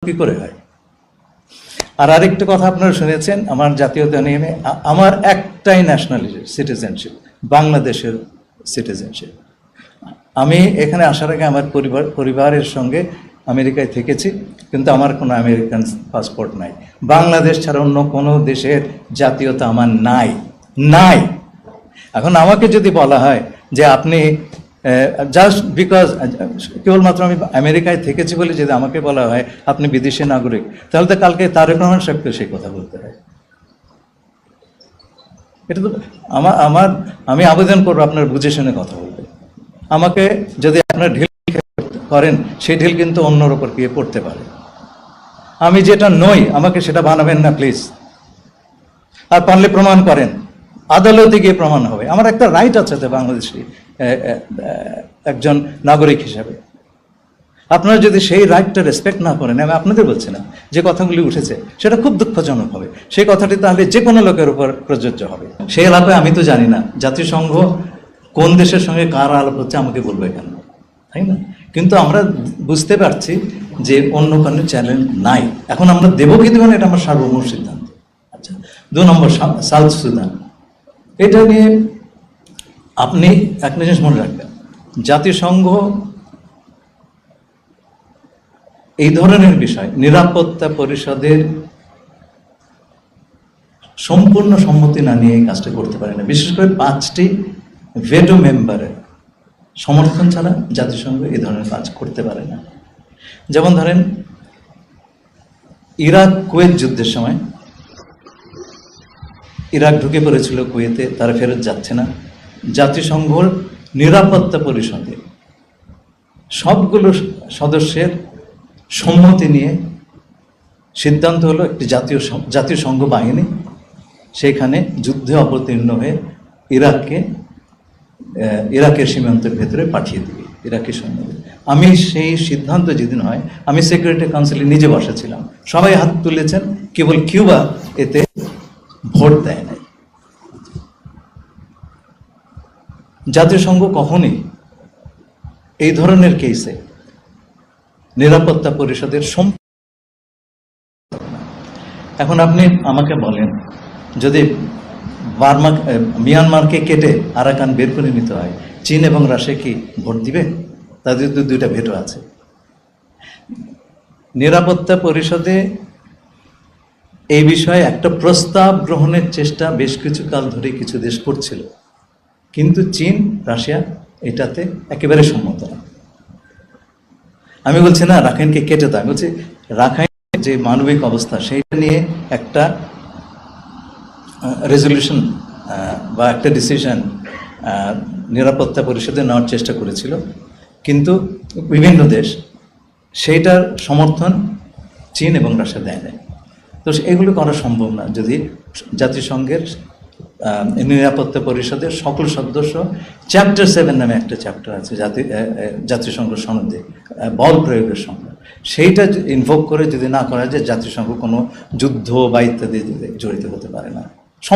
কি করে হয়? আর আরেকটা কথা আপনারা শুনেছেন, আমার জাতীয়তা নিয়মে আমার একটাই ন্যাশনালিটি সিটিজেনশিপ, বাংলাদেশের সিটিজেনশিপ। আমি এখানে আসার আগে আমার পরিবারের সঙ্গে আমেরিকায় থেকেছি, কিন্তু আমার কোনো আমেরিকান পাসপোর্ট নাই। বাংলাদেশ ছাড়া অন্য কোনো দেশের জাতীয়তা আমার নাই। এখন আমাকে যদি বলা হয় যে আপনি জাস্ট বিকজ কেবলমাত্র আমি আমেরিকায় থেকেছি বলে যদি আমাকে বলা হয় আপনি বিদেশি নাগরিক, তাহলে তো কালকে তারেক রহমান সাহেবকে সেই কথা বলতে হয়। এটা তো আমি আবেদন করবো আপনার বুঝে শুনে কথা বলবে। আমাকে যদি আপনার ঢিল করেন, সেই ঢিল কিন্তু অন্যর ওপর গিয়ে পড়তে পারে। আমি যেটা নই আমাকে সেটা বানাবেন না প্লিজ। আর পারলে প্রমাণ করেন, আদালতে গিয়ে প্রমাণ হবে। আমার একটা রাইট আছে তো বাংলাদেশি একজন নাগরিক হিসাবে। আপনারা যদি সেই রাইটটা রেসপেক্ট না করেন, আমি আপনাদের বলছি না, যে কথাগুলি উঠেছে সেটা খুব দুঃখজনক হবে। সেই কথাটি তাহলে যে কোনো লোকের উপর প্রযোজ্য হবে। সেই এলাকায় আমি তো জানি না জাতিসংঘ কোন দেশের সঙ্গে কার আলাপ হচ্ছে, আমাকে বলবে কেন, তাই না? কিন্তু আমরা বুঝতে পারছি যে অন্য কোনো চ্যালেঞ্জ নাই। এখন আমরা দেবো কি দেবো না, এটা আমার সার্বভৌম সিদ্ধান্ত। আচ্ছা, 2 নম্বর সাউথ সুদান। এটা নিয়ে আপনি একটা জিনিস মনে রাখবেন, জাতিসংঘ এই ধরনের বিষয় নিরাপত্তা পরিষদের সম্পূর্ণ সম্মতি না নিয়ে এই কাজটা করতে পারে না। বিশেষ করে 5টি ভেটো মেম্বারের সমর্থন ছাড়া জাতিসংঘ এই ধরনের কাজ করতে পারে না। যেমন ধরেন ইরাক কুয়েত যুদ্ধের সময় ইরাক ঢুকে পড়েছিল কুয়েতে, তারা ফেরত যাচ্ছে না। জাতিসংঘর নিরাপত্তা পরিষদে সবগুলো সদস্যের সম্মতি নিয়ে সিদ্ধান্ত হলো একটি জাতিসংঘ বাহিনী সেখানে যুদ্ধে অবতীর্ণ হয়ে ইরাকের সীমান্তের ভেতরে পাঠিয়ে দিবে, ইরাকি সৈন্যদের। আমি সেই সিদ্ধান্ত যেদিন হয়, আমি সিকিউরিটি কাউন্সিলে নিজে বসেছিলাম, সবাই হাত তুলেছেন, কেবল কিউবা এতে ভোট দেয় নাই। জাতিসংঘ কখনই এই ধরনের কেসে নিরাপত্তা পরিষদের এখন আপনি আমাকে বলেন, যদি মিয়ানমারকে কেটে আরাকান বের করে নিতে হয়, চীন এবং রাশিয়া কি ভোট দিবে? তাদের তো 2টা ভেটো আছে। নিরাপত্তা পরিষদে এই বিষয়ে একটা প্রস্তাব গ্রহণের চেষ্টা বেশ কিছু কাল ধরে কিছু দেশ করছিল, কিন্তু চীন রাশিয়া এটাতে একেবারে সম্মত না। আমি বলছি না রাখাইনকে কেটে দাও, আমি বলছি রাখাইনের যে মানবিক অবস্থা সেইটা নিয়ে একটা রেজলিউশন বা একটা ডিসিশন নিরাপত্তা পরিষদে নেওয়ার চেষ্টা করেছিল, কিন্তু বিভিন্ন দেশ সেইটার সমর্থন চীন এবং রাশিয়া দেয় নাই। তো এগুলো করা সম্ভব না যদি জাতিসংঘের নিরাপত্তা পরিষদের সকল সদস্য চ্যাপ্টার 7 নামে একটা চ্যাপ্টার আছে জাতিসংঘ সনদে বল প্রয়োগের সংখ্যা, সেইটা ইনভোক করে যদি না করা যায়, জাতিসংঘ কোনো যুদ্ধ বা ইত্যাদি জড়িত হতে পারে না।